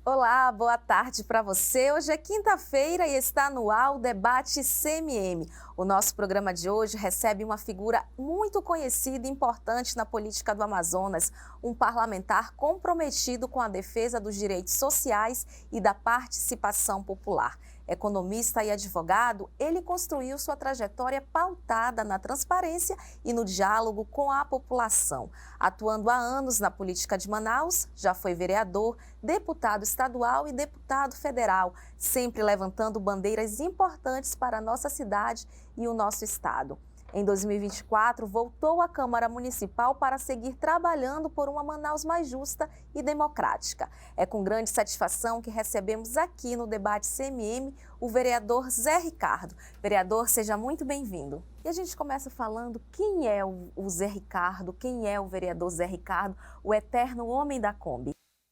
Olá, boa tarde para você. Hoje é quinta-feira e está no ar o debate CMM. O nosso programa de hoje recebe uma figura muito conhecida e importante na política do Amazonas, um parlamentar comprometido com a defesa dos direitos sociais e da participação popular. Economista e advogado, ele construiu sua trajetória pautada na transparência e no diálogo com a população. Atuando há anos na política de Manaus, já foi vereador, deputado estadual e deputado federal, sempre levantando bandeiras importantes para a nossa cidade e o nosso estado. Em 2024, voltou à Câmara Municipal para seguir trabalhando por uma Manaus mais justa e democrática. É com grande satisfação que recebemos aqui no debate CMM o vereador Zé Ricardo. Vereador, seja muito bem-vindo. E a gente começa falando quem é o Zé Ricardo, quem é o vereador Zé Ricardo, o eterno homem da Kombi.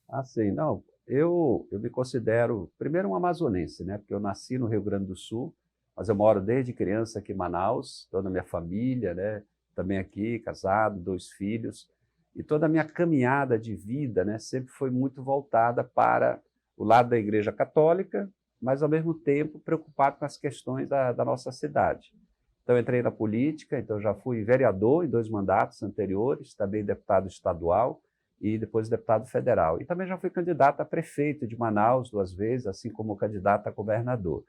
Assim, não, eu me considero, primeiro, um amazonense, né? Porque eu nasci no Rio Grande do Sul, mas eu moro desde criança aqui em Manaus, toda a minha família, né? Também aqui, casado, 2 filhos, e toda a minha caminhada de vida, né? Sempre foi muito voltada para o lado da Igreja Católica, mas, ao mesmo tempo, preocupado com as questões da nossa cidade. Então, entrei na política, então já fui vereador em 2 mandatos anteriores, também deputado estadual, e depois deputado federal. E também já fui candidato a prefeito de Manaus 2 vezes, assim como candidato a governador.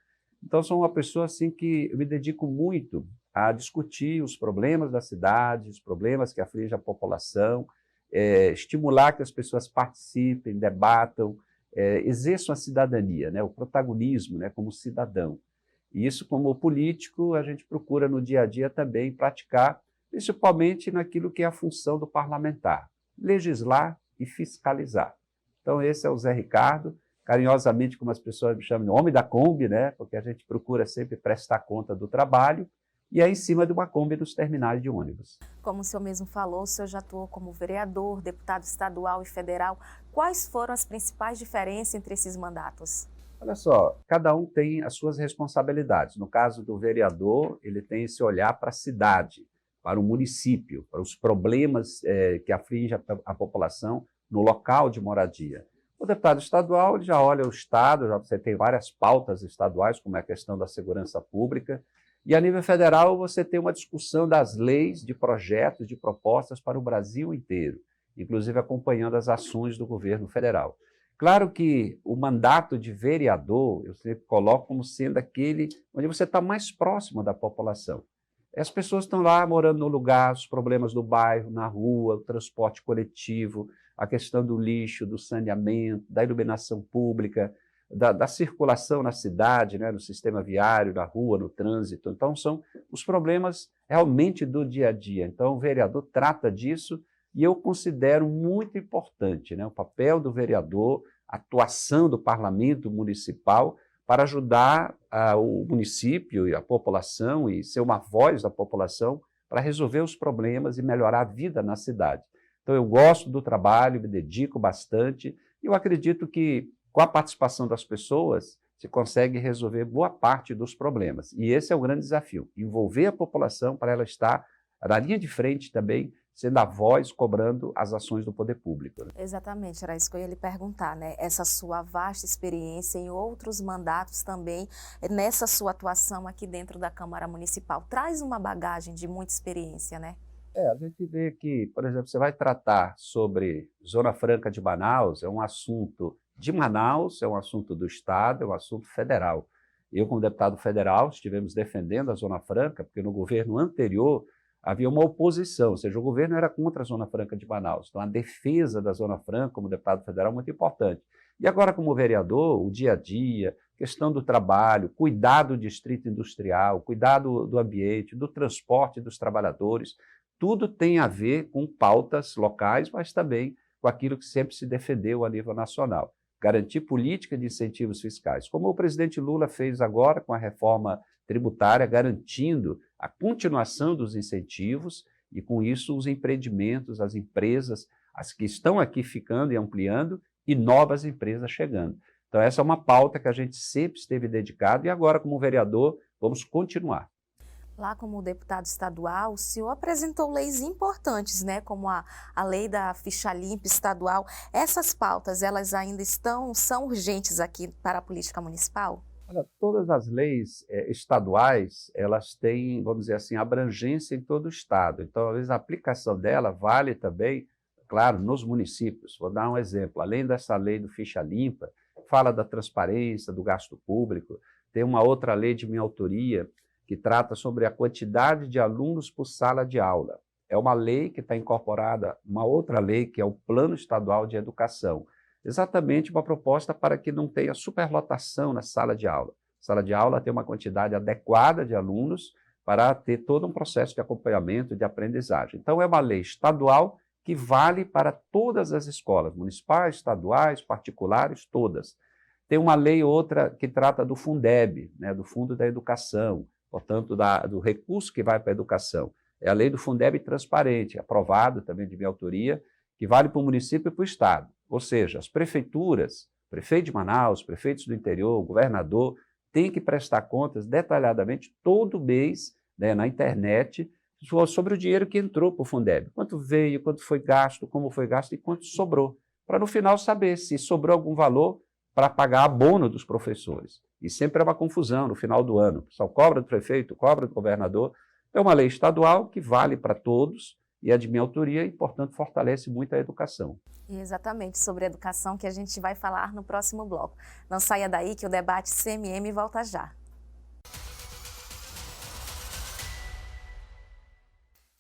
Então, sou uma pessoa assim que eu me dedico muito a discutir os problemas da cidade, os problemas que afligem a população, estimular que as pessoas participem, debatam, exerçam a cidadania, né, o protagonismo, né, como cidadão. E isso, como político, a gente procura no dia a dia também praticar, principalmente naquilo que é a função do parlamentar: legislar e fiscalizar. Então, esse é o Zé Ricardo, carinhosamente, como as pessoas me chamam, homem da Kombi, né? Porque a gente procura sempre prestar conta do trabalho, e é em cima de uma Kombi dos terminais de ônibus. Como o senhor mesmo falou, o senhor já atuou como vereador, deputado estadual e federal. Quais foram as principais diferenças entre esses mandatos? Olha só, cada um tem as suas responsabilidades. No caso do vereador, ele tem esse olhar para a cidade, para o município, para os problemas que afligem a população no local de moradia. O deputado estadual, ele já olha o Estado, já você tem várias pautas estaduais, como é a questão da segurança pública, e a nível federal você tem uma discussão das leis, de projetos, de propostas para o Brasil inteiro, inclusive acompanhando as ações do governo federal. Claro que o mandato de vereador, eu sempre coloco como sendo aquele onde você está mais próximo da população. As pessoas estão lá morando no lugar, os problemas do bairro, na rua, o transporte coletivo, a questão do lixo, do saneamento, da iluminação pública, da circulação na cidade, né, no sistema viário, na rua, no trânsito. Então, são os problemas realmente do dia a dia. Então, o vereador trata disso e eu considero muito importante, né, o papel do vereador, a atuação do parlamento municipal para ajudar o município e a população e ser uma voz da população para resolver os problemas e melhorar a vida na cidade. Então, eu gosto do trabalho, me dedico bastante e eu acredito que, com a participação das pessoas, se consegue resolver boa parte dos problemas. E esse é o grande desafio, envolver a população para ela estar na linha de frente também, sendo a voz cobrando as ações do poder público. Exatamente, era isso que eu ia lhe perguntar, né? Essa sua vasta experiência em outros mandatos também, nessa sua atuação aqui dentro da Câmara Municipal, traz uma bagagem de muita experiência, né? A gente vê que, por exemplo, você vai tratar sobre Zona Franca de Manaus, é um assunto de Manaus, é um assunto do Estado, é um assunto federal. Eu, como deputado federal, estivemos defendendo a Zona Franca, porque no governo anterior havia uma oposição, ou seja, o governo era contra a Zona Franca de Manaus. Então, a defesa da Zona Franca, como deputado federal, é muito importante. E agora, como vereador, o dia a dia, questão do trabalho, cuidar do distrito industrial, cuidar do ambiente, do transporte dos trabalhadores, tudo tem a ver com pautas locais, mas também com aquilo que sempre se defendeu a nível nacional. Garantir política de incentivos fiscais, como o presidente Lula fez agora com a reforma tributária, garantindo a continuação dos incentivos e, com isso, os empreendimentos, as empresas, as que estão aqui ficando e ampliando, e novas empresas chegando. Então, essa é uma pauta que a gente sempre esteve dedicado e agora, como vereador, vamos continuar. Lá como deputado estadual, o senhor apresentou leis importantes, né, como a lei da ficha limpa estadual. Essas pautas, elas ainda são urgentes aqui para a política municipal? Olha, todas as leis estaduais, elas têm, vamos dizer assim, abrangência em todo o estado. Então, às vezes, a aplicação dela vale também, claro, nos municípios. Vou dar um exemplo. Além dessa lei do ficha limpa, fala da transparência, do gasto público, tem uma outra lei de minha autoria que trata sobre a quantidade de alunos por sala de aula. É uma lei que está incorporada uma outra lei, que é o Plano Estadual de Educação. Exatamente uma proposta para que não tenha superlotação na sala de aula. A sala de aula tem uma quantidade adequada de alunos para ter todo um processo de acompanhamento, de aprendizagem. Então, é uma lei estadual que vale para todas as escolas, municipais, estaduais, particulares, todas. Tem uma lei outra que trata do Fundeb, né, do Fundo da Educação, portanto, do recurso que vai para a educação. É a lei do Fundeb transparente, aprovado também de minha autoria, que vale para o município e para o estado. Ou seja, as prefeituras, prefeito de Manaus, prefeitos do interior, governador, têm que prestar contas detalhadamente todo mês, né, na internet, sobre o dinheiro que entrou para o Fundeb. Quanto veio, quanto foi gasto, como foi gasto e quanto sobrou. Para no final saber se sobrou algum valor para pagar abono dos professores. E sempre é uma confusão no final do ano. O pessoal cobra do prefeito, cobra do governador. É uma lei estadual que vale para todos e é de minha autoria e, portanto, fortalece muito a educação. Exatamente, sobre a educação que a gente vai falar no próximo bloco. Não saia daí que o debate CMM volta já.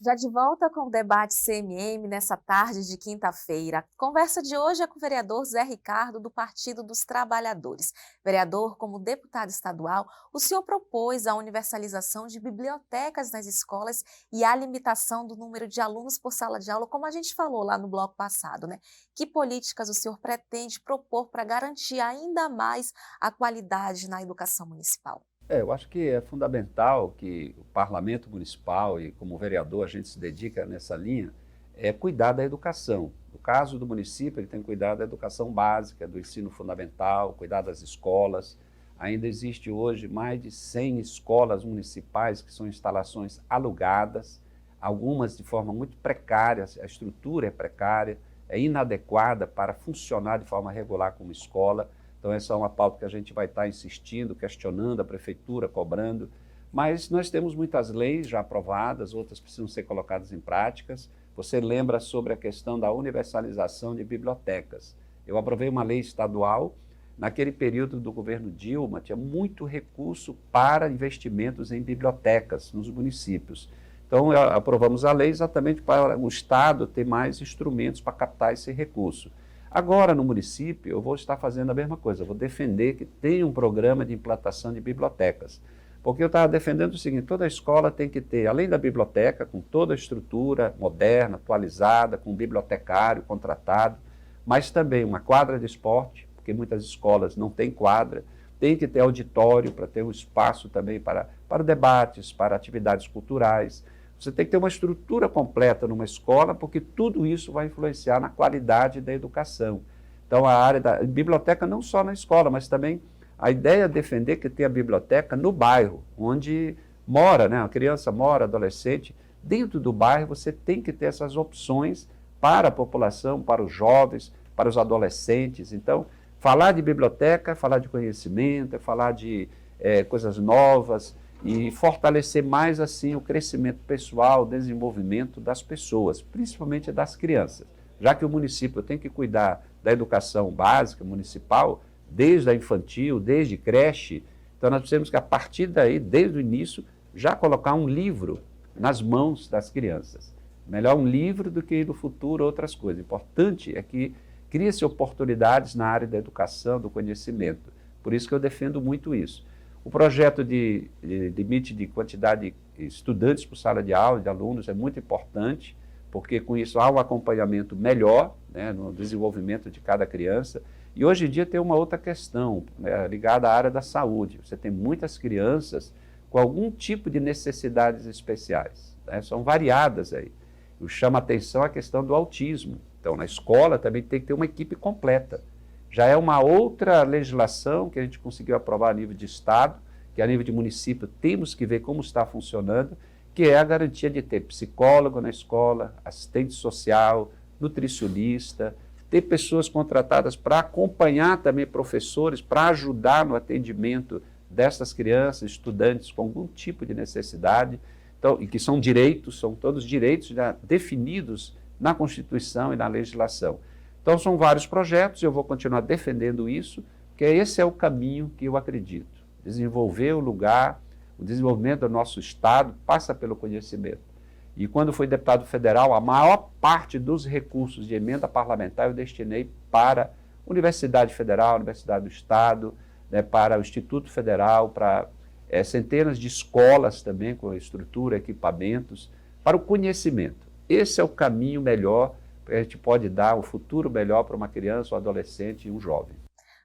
Já de volta com o debate CMM nessa tarde de quinta-feira. A conversa de hoje é com o vereador Zé Ricardo, do Partido dos Trabalhadores. Vereador, como deputado estadual, o senhor propôs a universalização de bibliotecas nas escolas e a limitação do número de alunos por sala de aula, como a gente falou lá no bloco passado, né? Que políticas o senhor pretende propor para garantir ainda mais a qualidade na educação municipal? Eu acho que é fundamental que o parlamento municipal e como vereador a gente se dedica nessa linha, é cuidar da educação. No caso do município, ele tem que cuidar da educação básica, do ensino fundamental, cuidar das escolas. Ainda existe hoje mais de 100 escolas municipais que são instalações alugadas, algumas de forma muito precária, a estrutura é precária, é inadequada para funcionar de forma regular como escola. Então, essa é uma pauta que a gente vai estar insistindo, questionando a prefeitura, cobrando. Mas nós temos muitas leis já aprovadas, outras precisam ser colocadas em práticas. Você lembra sobre a questão da universalização de bibliotecas. Eu aprovei uma lei estadual. Naquele período do governo Dilma, tinha muito recurso para investimentos em bibliotecas nos municípios. Então, aprovamos a lei exatamente para o Estado ter mais instrumentos para captar esse recurso. Agora, no município, eu vou estar fazendo a mesma coisa, eu vou defender que tenha um programa de implantação de bibliotecas. Porque eu estava defendendo o seguinte, toda escola tem que ter, além da biblioteca, com toda a estrutura moderna, atualizada, com um bibliotecário contratado, mas também uma quadra de esporte, porque muitas escolas não têm quadra, tem que ter auditório para ter um espaço também para debates, para atividades culturais. Você tem que ter uma estrutura completa numa escola, porque tudo isso vai influenciar na qualidade da educação. Então, a área da biblioteca não só na escola, mas também a ideia é defender que tenha biblioteca no bairro, onde mora, né? A criança mora, adolescente. Dentro do bairro, você tem que ter essas opções para a população, para os jovens, para os adolescentes. Então, falar de biblioteca é falar de conhecimento, é falar de coisas novas, e fortalecer mais assim o crescimento pessoal, o desenvolvimento das pessoas, principalmente das crianças. Já que o município tem que cuidar da educação básica municipal, desde a infantil, desde creche, então nós precisamos que a partir daí, desde o início, já colocar um livro nas mãos das crianças. Melhor um livro do que no futuro outras coisas. O importante é que crie-se oportunidades na área da educação, do conhecimento. Por isso que eu defendo muito isso. O projeto de limite de quantidade de estudantes por sala de aula, de alunos, é muito importante, porque com isso há um acompanhamento melhor, né, no desenvolvimento de cada criança. E hoje em dia tem uma outra questão, né, ligada à área da saúde. Você tem muitas crianças com algum tipo de necessidades especiais, né, são variadas aí. O chama atenção a questão do autismo. Então, na escola também tem que ter uma equipe completa. Já é uma outra legislação que a gente conseguiu aprovar a nível de Estado, que a nível de município temos que ver como está funcionando, que é a garantia de ter psicólogo na escola, assistente social, nutricionista, ter pessoas contratadas para acompanhar também professores, para ajudar no atendimento dessas crianças, estudantes com algum tipo de necessidade, então, e que são direitos, são todos direitos já definidos na Constituição e na legislação. Então, são vários projetos, eu vou continuar defendendo isso, porque esse é o caminho que eu acredito. Desenvolver o lugar, o desenvolvimento do nosso Estado passa pelo conhecimento. E quando fui deputado federal, a maior parte dos recursos de emenda parlamentar eu destinei para a Universidade Federal, Universidade do Estado, né, para o Instituto Federal, para centenas de escolas também com estrutura, equipamentos, para o conhecimento. Esse é o caminho melhor que a gente pode dar, um futuro melhor para uma criança, um adolescente e um jovem.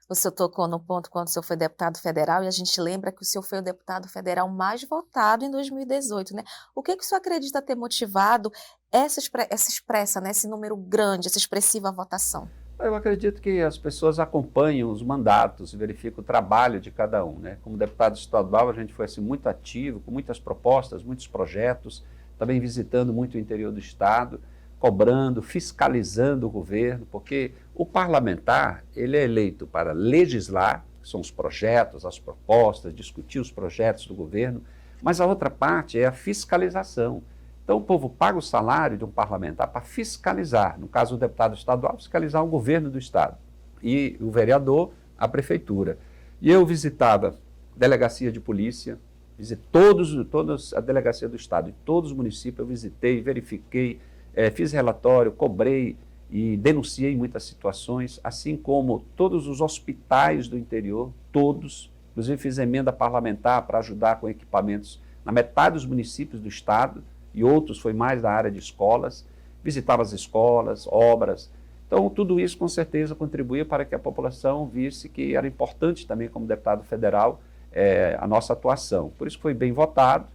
O senhor tocou no ponto quando o senhor foi deputado federal e a gente lembra que o senhor foi o deputado federal mais votado em 2018, né? O que o senhor acredita ter motivado essa expressa, né, esse número grande, essa expressiva votação? Eu acredito que as pessoas acompanham os mandatos, verificam o trabalho de cada um, né? Como deputado estadual, a gente foi assim, muito ativo, com muitas propostas, muitos projetos, também visitando muito o interior do Estado, cobrando, fiscalizando o governo, porque o parlamentar ele é eleito para legislar, que são os projetos, as propostas, discutir os projetos do governo, mas a outra parte é a fiscalização. Então o povo paga o salário de um parlamentar para fiscalizar, no caso do deputado estadual, fiscalizar o governo do Estado, e o vereador, a prefeitura. E eu visitava delegacia de polícia, visitei todas a delegacia do Estado, em todos os municípios eu visitei, verifiquei, fiz relatório, cobrei e denunciei muitas situações, assim como todos os hospitais do interior, todos, inclusive fiz emenda parlamentar para ajudar com equipamentos na metade dos municípios do Estado, e outros foi mais da área de escolas, visitava as escolas, obras. Então, tudo isso com certeza contribuía para que a população visse que era importante também, como deputado federal, a nossa atuação. Por isso foi bem votado.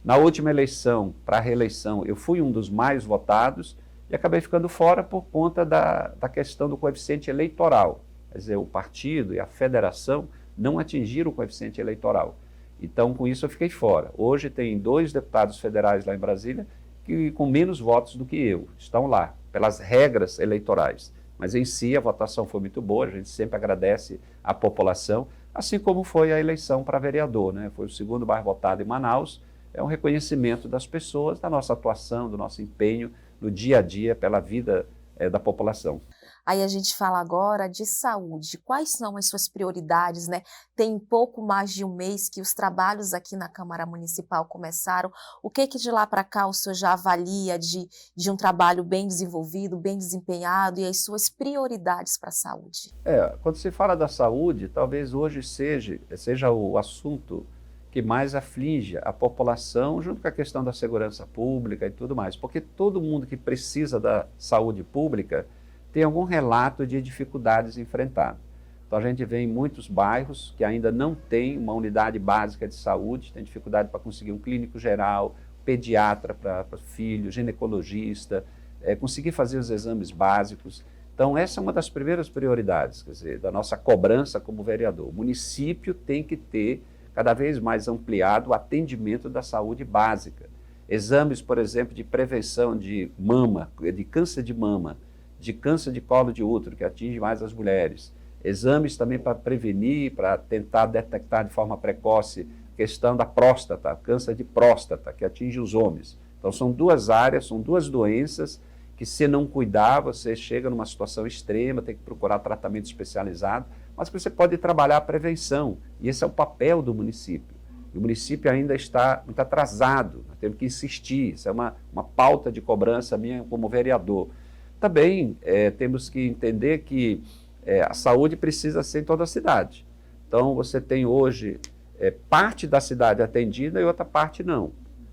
Na última eleição, para a reeleição, eu fui um dos mais votados e acabei ficando fora por conta da questão do coeficiente eleitoral. Quer dizer, o partido e a federação não atingiram o coeficiente eleitoral. Então, com isso, eu fiquei fora. Hoje tem 2 deputados federais lá em Brasília que com menos votos do que eu, estão lá, pelas regras eleitorais. Mas em si a votação foi muito boa, a gente sempre agradece à população, assim como foi a eleição para vereador, né? Foi o segundo mais votado em Manaus. É um reconhecimento das pessoas, da nossa atuação, do nosso empenho no dia a dia pela vida da população. Aí a gente fala agora de saúde. Quais são as suas prioridades, né? Tem pouco mais de um mês que os trabalhos aqui na Câmara Municipal começaram. O que de lá para cá o senhor já avalia de um trabalho bem desenvolvido, bem desempenhado e as suas prioridades para a saúde? Quando se fala da saúde, talvez hoje seja o assunto que mais aflige a população, junto com a questão da segurança pública e tudo mais, porque todo mundo que precisa da saúde pública tem algum relato de dificuldades enfrentadas. Então a gente vê em muitos bairros que ainda não tem uma unidade básica de saúde, tem dificuldade para conseguir um clínico geral, pediatra para filho, ginecologista, conseguir fazer os exames básicos. Então essa é uma das primeiras prioridades, quer dizer, da nossa cobrança como vereador. O município tem que ter cada vez mais ampliado o atendimento da saúde básica. Exames, por exemplo, de prevenção de mama, de câncer de mama, de câncer de colo de útero, que atinge mais as mulheres. Exames também para prevenir, para tentar detectar de forma precoce questão da próstata, câncer de próstata, que atinge os homens. Então são 2 áreas, são 2 doenças que se não cuidar, você chega numa situação extrema, tem que procurar tratamento especializado, mas que você pode trabalhar a prevenção, e esse é o papel do município. E o município ainda está muito atrasado, nós temos que insistir, isso é uma pauta de cobrança minha como vereador. Também temos que entender que a saúde precisa ser em toda a cidade. Então você tem hoje parte da cidade atendida e outra parte não.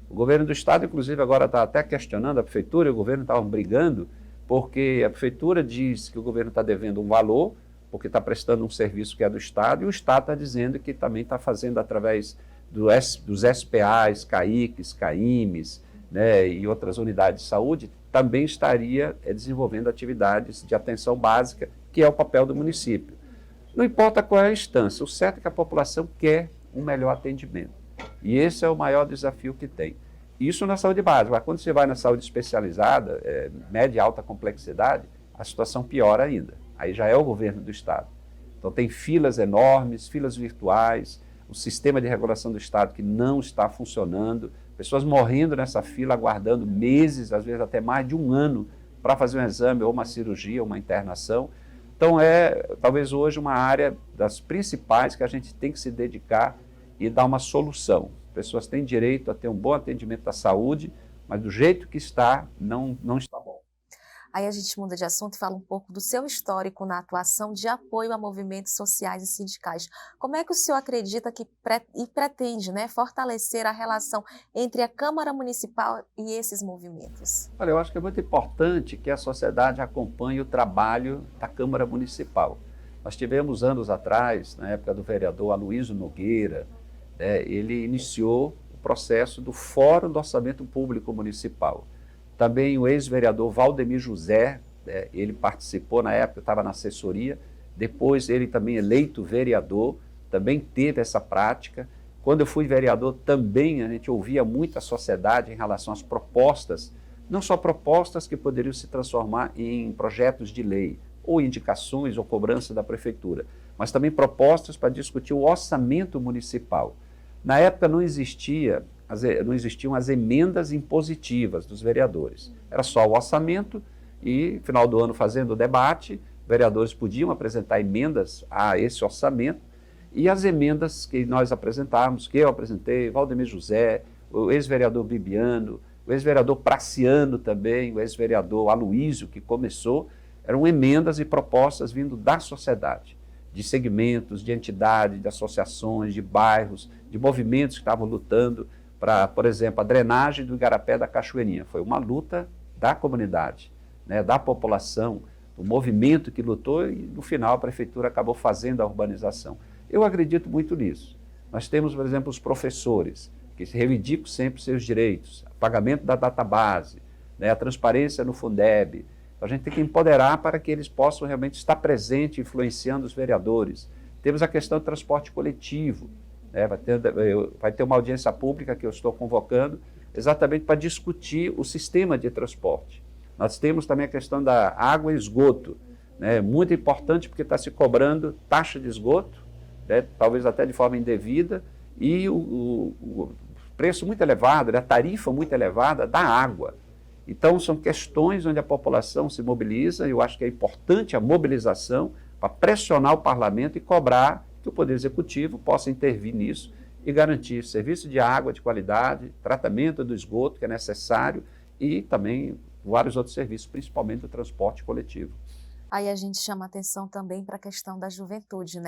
O governo do estado, inclusive, agora está até questionando a prefeitura, e o governo estavam brigando, porque a prefeitura diz que o governo está devendo um valor, porque está prestando um serviço que é do estado, e o estado está dizendo que também está fazendo através dos SPAs, CAICs, CAIMs, né, e outras unidades de saúde, também estaria desenvolvendo atividades de atenção básica, que é o papel do município. Não importa qual é a instância, o certo é que a população quer um melhor atendimento. E esse é o maior desafio que tem. Isso na saúde básica. Mas quando você vai na saúde especializada, média e alta complexidade, a situação piora ainda. Aí já é o governo do Estado. Então tem filas enormes, filas virtuais, o sistema de regulação do Estado que não está funcionando, pessoas morrendo nessa fila, aguardando meses, às vezes até mais de um ano, para fazer um exame ou uma cirurgia, uma internação. Então talvez hoje uma área das principais que a gente tem que se dedicar e dar uma solução. Pessoas têm direito a ter um bom atendimento da saúde, mas do jeito que está, não está bom. Aí a gente muda de assunto e fala um pouco do seu histórico na atuação de apoio a movimentos sociais e sindicais. Como é que o senhor acredita que pretende, né, fortalecer a relação entre a Câmara Municipal e esses movimentos? Olha, eu acho que é muito importante que a sociedade acompanhe o trabalho da Câmara Municipal. Nós tivemos anos atrás, na época do vereador Aloysio Nogueira, ele iniciou o processo do Fórum do Orçamento Público Municipal. Também o ex-vereador Valdemir José, ele participou na época, estava na assessoria, depois ele também eleito vereador, também teve essa prática. Quando eu fui vereador também a gente ouvia muito a sociedade em relação às propostas, não só propostas que poderiam se transformar em projetos de lei, ou indicações ou cobrança da prefeitura, mas também propostas para discutir o orçamento municipal. Na época não existiam as emendas impositivas dos vereadores. Era só o orçamento e, no final do ano, fazendo o debate, vereadores podiam apresentar emendas a esse orçamento e as emendas que nós apresentávamos, que eu apresentei, Valdemir José, o ex-vereador Bibiano, o ex-vereador Praciano também, o ex-vereador Aloysio, que começou, eram emendas e propostas vindo da sociedade, de segmentos, de entidades, de associações, de bairros, de movimentos que estavam lutando para, por exemplo, a drenagem do Igarapé da Cachoeirinha. Foi uma luta da comunidade, da população, do movimento que lutou e, no final, a prefeitura acabou fazendo a urbanização. Eu acredito muito nisso. Nós temos, por exemplo, os professores, que reivindicam sempre seus direitos, o pagamento da database, a transparência no Fundeb. A gente tem que empoderar para que eles possam realmente estar presentes, influenciando os vereadores. Temos a questão do transporte coletivo. Vai ter uma audiência pública que eu estou convocando exatamente para discutir o sistema de transporte. Nós temos também a questão da água e esgoto, muito importante porque está se cobrando taxa de esgoto, talvez até de forma indevida, e o preço muito elevado, a tarifa muito elevada da água. Então, são questões onde a população se mobiliza, e eu acho que é importante a mobilização para pressionar o parlamento e cobrar que o Poder Executivo possa intervir nisso e garantir serviço de água de qualidade, tratamento do esgoto que é necessário e também vários outros serviços, principalmente o transporte coletivo. Aí a gente chama atenção também para a questão da juventude,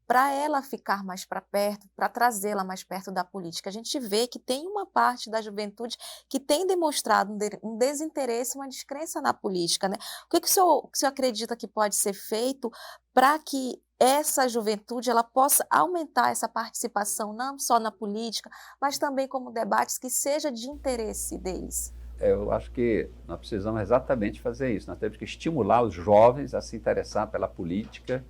Para ela ficar mais para perto, para trazê-la mais perto da política. A gente vê que tem uma parte da juventude que tem demonstrado um desinteresse, uma descrença na política, O que o senhor acredita que pode ser feito para que essa juventude ela possa aumentar essa participação, não só na política, mas também como debates que seja de interesse deles? Eu acho que nós precisamos exatamente fazer isso. Nós temos que estimular os jovens a se interessar pela política,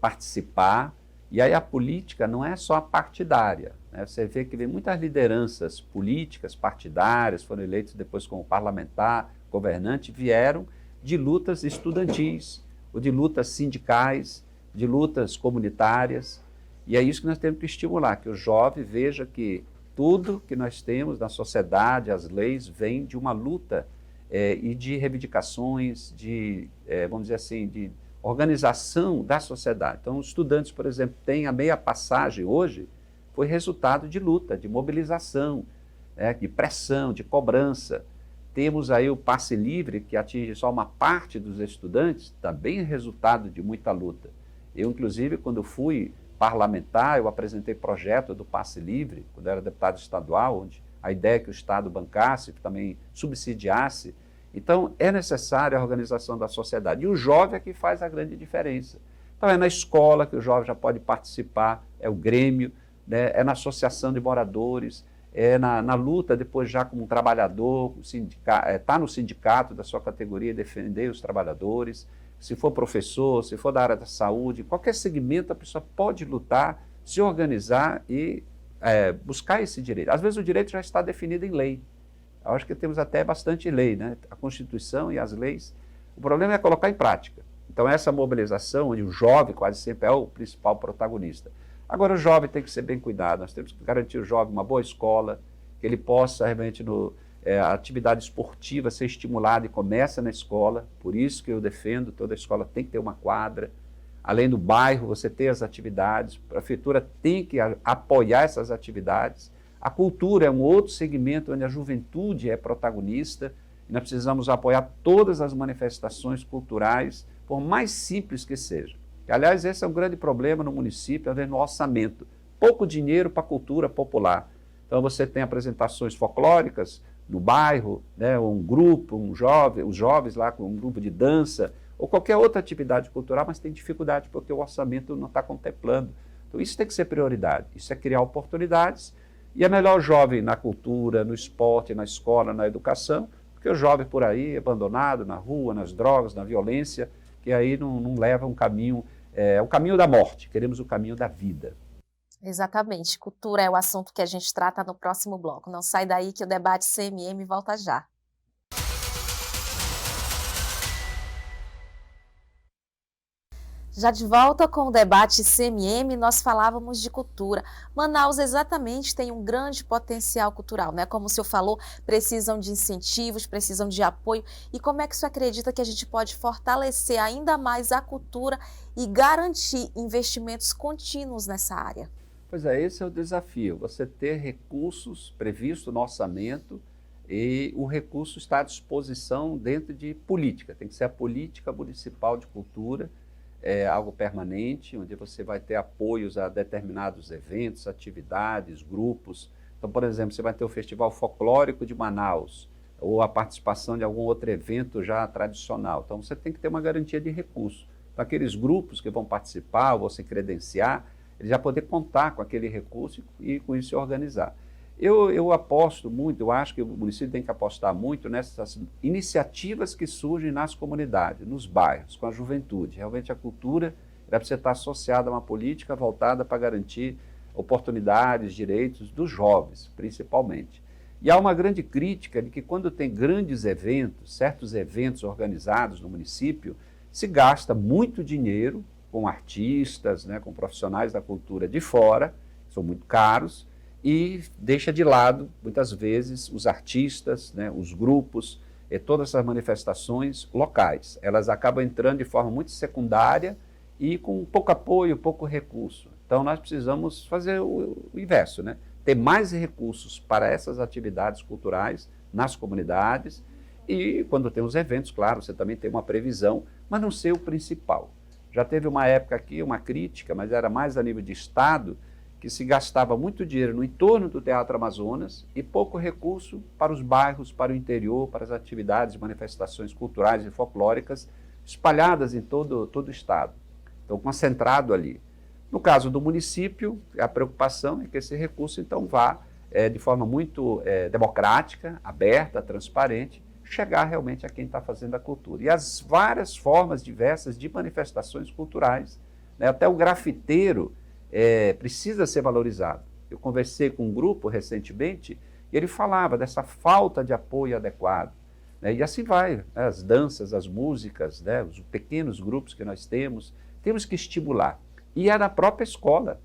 participar. E aí a política não é só a partidária. Você vê que vem muitas lideranças políticas, partidárias, foram eleitos depois como parlamentar, governante, vieram de lutas estudantis, ou de lutas sindicais, de lutas comunitárias. E é isso que nós temos que estimular, que o jovem veja que tudo que nós temos na sociedade, as leis, vem de uma luta e de reivindicações, vamos dizer assim, de organização da sociedade. Então, os estudantes, por exemplo, têm a meia passagem hoje, foi resultado de luta, de mobilização, de pressão, de cobrança. Temos aí o passe livre, que atinge só uma parte dos estudantes, também é resultado de muita luta. Eu, inclusive, quando fui parlamentar, eu apresentei projeto do passe livre, quando eu era deputado estadual, onde a ideia é que o Estado bancasse, também subsidiasse. Então, é necessária a organização da sociedade. E o jovem é que faz a grande diferença. Então, é na escola que o jovem já pode participar, é o Grêmio, é na associação de moradores, é na luta depois já como um trabalhador, está no sindicato da sua categoria, defender os trabalhadores. Se for professor, se for da área da saúde, qualquer segmento a pessoa pode lutar se organizar e buscar esse direito. Às vezes o direito já está definido em lei. Eu acho que temos até bastante lei, né? A Constituição e as leis. O problema é colocar em prática. Então, essa mobilização, onde o jovem quase sempre é o principal protagonista. Agora, o jovem tem que ser bem cuidado. Nós temos que garantir ao jovem uma boa escola, que ele possa realmente, a atividade esportiva ser estimulada e começa na escola. Por isso que eu defendo, toda escola tem que ter uma quadra. Além do bairro, você ter as atividades. A prefeitura tem que apoiar essas atividades. A cultura é um outro segmento onde a juventude é protagonista. E nós precisamos apoiar todas as manifestações culturais, por mais simples que seja. Aliás, esse é um grande problema no município, às vezes no orçamento. Pouco dinheiro para a cultura popular. Então você tem apresentações folclóricas no bairro, né, um grupo, os jovens lá com um grupo de dança, ou qualquer outra atividade cultural, mas tem dificuldade porque o orçamento não está contemplando. Então isso tem que ser prioridade. Isso é criar oportunidades. E é melhor o jovem na cultura, no esporte, na escola, na educação, porque o jovem por aí, abandonado na rua, nas drogas, na violência, que aí não leva um caminho, o caminho da morte, queremos o caminho da vida. Exatamente. Cultura é o assunto que a gente trata no próximo bloco. Não sai daí que o debate CMM volta já. Já de volta com o debate CMM, nós falávamos de cultura. Manaus exatamente tem um grande potencial cultural, né? Como o senhor falou, precisam de incentivos, precisam de apoio. E como é que o senhor acredita que a gente pode fortalecer ainda mais a cultura e garantir investimentos contínuos nessa área? Pois é, esse é o desafio, você ter recursos previstos no orçamento e o recurso está à disposição dentro de política, tem que ser a política municipal de cultura, algo permanente, onde você vai ter apoios a determinados eventos, atividades, grupos. Então, por exemplo, você vai ter o Festival Folclórico de Manaus, ou a participação de algum outro evento já tradicional. Então, você tem que ter uma garantia de recurso. Para aqueles grupos que vão participar, ou se credenciar, ele já poder contar com aquele recurso e com isso se organizar. Eu aposto muito, eu acho que o município tem que apostar muito nessas iniciativas que surgem nas comunidades, nos bairros, com a juventude. Realmente a cultura precisa estar associada a uma política voltada para garantir oportunidades, direitos dos jovens, principalmente. E há uma grande crítica de que quando tem grandes eventos, certos eventos organizados no município, se gasta muito dinheiro com artistas, né, com profissionais da cultura de fora, são muito caros, e deixa de lado, muitas vezes, os artistas, né, os grupos, todas essas manifestações locais. Elas acabam entrando de forma muito secundária e com pouco apoio, pouco recurso. Então, nós precisamos fazer o inverso, né? Ter mais recursos para essas atividades culturais nas comunidades e, quando tem os eventos, claro, você também tem uma previsão, mas não ser o principal. Já teve uma época aqui, uma crítica, mas era mais a nível de Estado, que se gastava muito dinheiro no entorno do Teatro Amazonas e pouco recurso para os bairros, para o interior, para as atividades, manifestações culturais e folclóricas espalhadas em todo o Estado. Então, concentrado ali. No caso do município, a preocupação é que esse recurso, então, vá de forma muito democrática, aberta, transparente, chegar realmente a quem está fazendo a cultura. E as várias formas diversas de manifestações culturais, né? Até o grafiteiro precisa ser valorizado. Eu conversei com um grupo recentemente e ele falava dessa falta de apoio adequado. Né? E assim vai, né? As danças, as músicas, né? Os pequenos grupos que nós temos que estimular. E é na própria escola.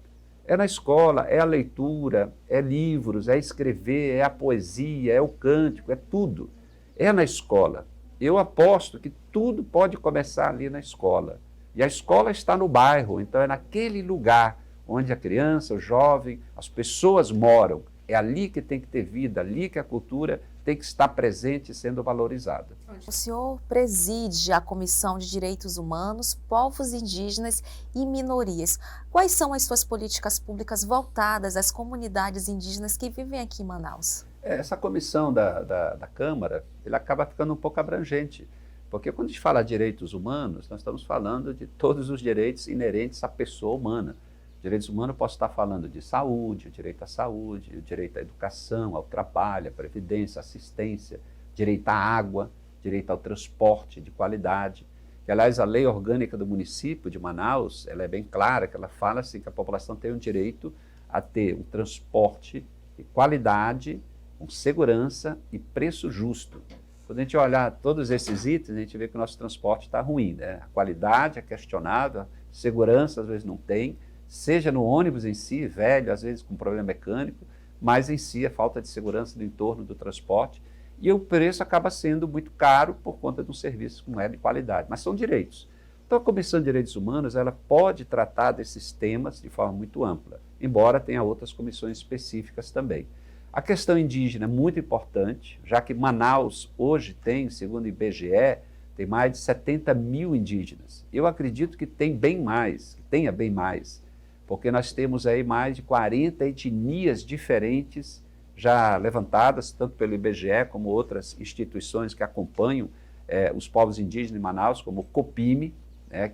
É na escola, é a leitura, é livros, é escrever, é a poesia, é o cântico, é tudo. É na escola. Eu aposto que tudo pode começar ali na escola. E a escola está no bairro, então é naquele lugar onde a criança, o jovem, as pessoas moram. É ali que tem que ter vida, ali que a cultura tem que estar presente e sendo valorizada. O senhor preside a Comissão de Direitos Humanos, Povos Indígenas e Minorias. Quais são as suas políticas públicas voltadas às comunidades indígenas que vivem aqui em Manaus? Essa comissão da Câmara, ele acaba ficando um pouco abrangente, porque quando a gente fala de direitos humanos, nós estamos falando de todos os direitos inerentes à pessoa humana. Direitos humanos, eu posso estar falando de saúde, o direito à saúde, o direito à educação, ao trabalho, à previdência, à assistência, direito à água, direito ao transporte de qualidade. que, aliás, a lei orgânica do município de Manaus, ela é bem clara, que ela fala assim, que a população tem o direito a ter um transporte de qualidade, com segurança e preço justo. Quando a gente olhar todos esses itens, a gente vê que o nosso transporte está ruim, né? A qualidade é questionável, a segurança às vezes não tem, seja no ônibus em si, velho, às vezes com problema mecânico, mas em si a falta de segurança no entorno do transporte, e o preço acaba sendo muito caro por conta de um serviço que não é de qualidade, mas são direitos. Então a Comissão de Direitos Humanos ela pode tratar desses temas de forma muito ampla, embora tenha outras comissões específicas também. A questão indígena é muito importante, já que Manaus hoje tem, segundo o IBGE, tem mais de 70 mil indígenas. Eu acredito que tem bem mais, que tenha bem mais, porque nós temos aí mais de 40 etnias diferentes já levantadas, tanto pelo IBGE como outras instituições que acompanham os povos indígenas em Manaus, como o COPIME,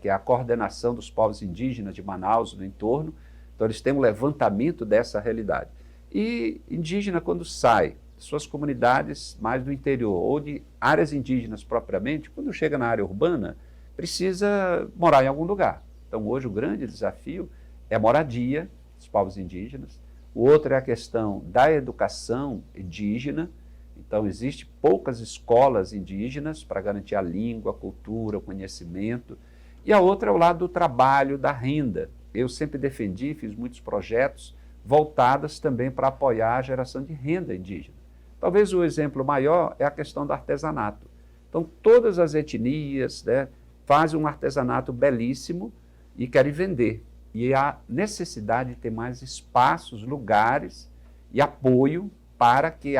que é a Coordenação dos Povos Indígenas de Manaus no entorno. Então eles têm um levantamento dessa realidade. E indígena, quando sai de suas comunidades mais do interior ou de áreas indígenas propriamente, quando chega na área urbana, precisa morar em algum lugar. Então hoje o grande desafio é a moradia dos povos indígenas. O outro é a questão da educação indígena. Então, existem poucas escolas indígenas para garantir a língua, a cultura, o conhecimento. E a outra é o lado do trabalho, da renda. Eu sempre defendi, fiz muitos projetos voltados também para apoiar a geração de renda indígena. Talvez o exemplo maior é a questão do artesanato. Então, todas as etnias fazem um artesanato belíssimo e querem vender. E há necessidade de ter mais espaços, lugares e apoio para que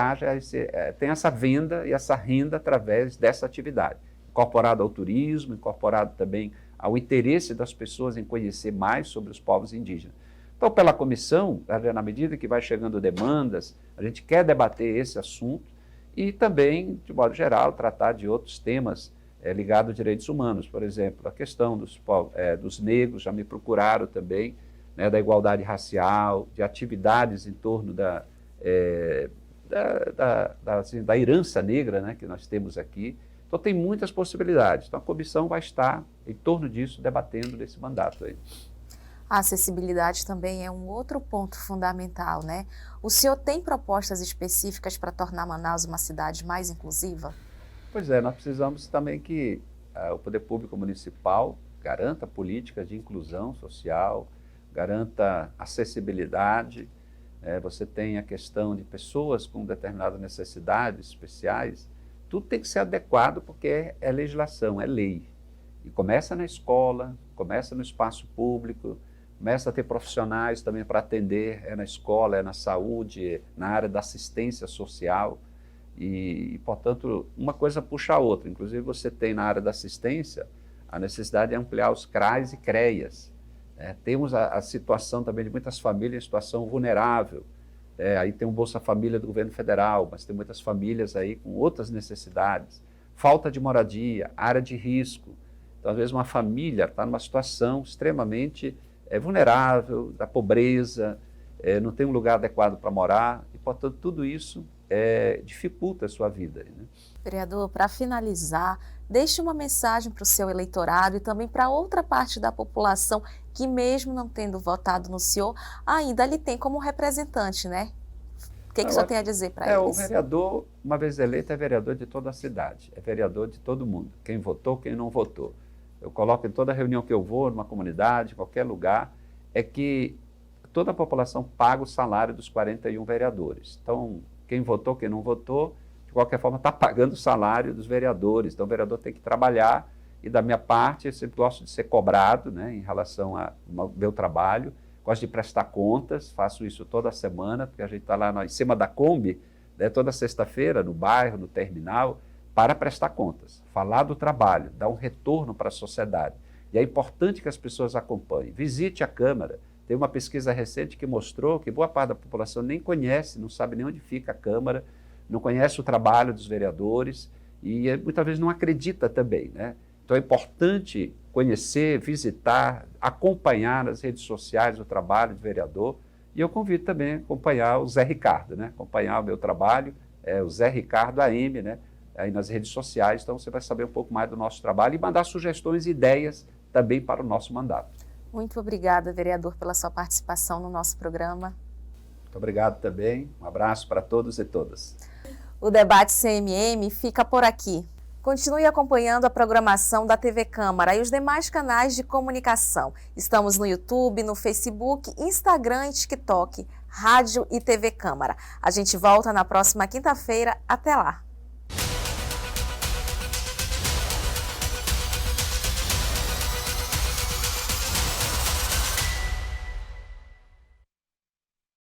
tenha essa venda e essa renda através dessa atividade, incorporado ao turismo, incorporado também ao interesse das pessoas em conhecer mais sobre os povos indígenas. Então, pela comissão, na medida que vai chegando demandas, a gente quer debater esse assunto e também, de modo geral, tratar de outros temas ligados a direitos humanos. Por exemplo, a questão dos negros, já me procuraram também, da igualdade racial, de atividades em torno da herança negra, que nós temos aqui. Então, tem muitas possibilidades. Então, a comissão vai estar em torno disso, debatendo nesse mandato aí. A acessibilidade também é um outro ponto fundamental, né? O senhor tem propostas específicas para tornar Manaus uma cidade mais inclusiva? Pois é, nós precisamos também que o poder público municipal garanta políticas de inclusão social, garanta acessibilidade. Você tem a questão de pessoas com determinadas necessidades especiais. Tudo tem que ser adequado porque é legislação, é lei. E começa na escola, começa no espaço público, começa a ter profissionais também para atender, na escola, na saúde, na área da assistência social. E, portanto, uma coisa puxa a outra. Inclusive, você tem na área da assistência a necessidade de ampliar os CRAs e CREAs. Temos a situação também de muitas famílias em situação vulnerável. Aí tem um Bolsa Família do governo federal, mas tem muitas famílias aí com outras necessidades. Falta de moradia, área de risco. Então, às vezes, uma família está numa situação extremamente vulnerável, da pobreza, não tem um lugar adequado para morar, e, portanto, tudo isso dificulta a sua vida. Né? Vereador, para finalizar, deixe uma mensagem para o seu eleitorado e também para outra parte da população que, mesmo não tendo votado no senhor, ainda lhe tem como representante, né? O que o senhor tem a dizer para eles? O vereador, uma vez eleito, é vereador de toda a cidade, é vereador de todo mundo, quem votou, quem não votou. Eu coloco em toda reunião que eu vou, numa comunidade, em qualquer lugar, é que toda a população paga o salário dos 41 vereadores. Então, quem votou, quem não votou, de qualquer forma está pagando o salário dos vereadores. Então, o vereador tem que trabalhar e, da minha parte, eu sempre gosto de ser cobrado, em relação ao meu trabalho. Gosto de prestar contas, faço isso toda semana, porque a gente está lá em cima da Kombi, toda sexta-feira, no bairro, no terminal, para prestar contas, falar do trabalho, dar um retorno para a sociedade. E é importante que as pessoas acompanhem. Visite a Câmara. Tem uma pesquisa recente que mostrou que boa parte da população nem conhece, não sabe nem onde fica a Câmara, não conhece o trabalho dos vereadores e muitas vezes não acredita também. Então é importante conhecer, visitar, acompanhar nas redes sociais o trabalho do vereador. E eu convido também a acompanhar o Zé Ricardo, acompanhar o meu trabalho, o Zé Ricardo AM, aí nas redes sociais, então você vai saber um pouco mais do nosso trabalho e mandar sugestões e ideias também para o nosso mandato. Muito obrigada, vereador, pela sua participação no nosso programa. Muito obrigado também. Um abraço para todos e todas. O debate CMM fica por aqui. Continue acompanhando a programação da TV Câmara e os demais canais de comunicação. Estamos no YouTube, no Facebook, Instagram e TikTok, Rádio e TV Câmara. A gente volta na próxima quinta-feira. Até lá!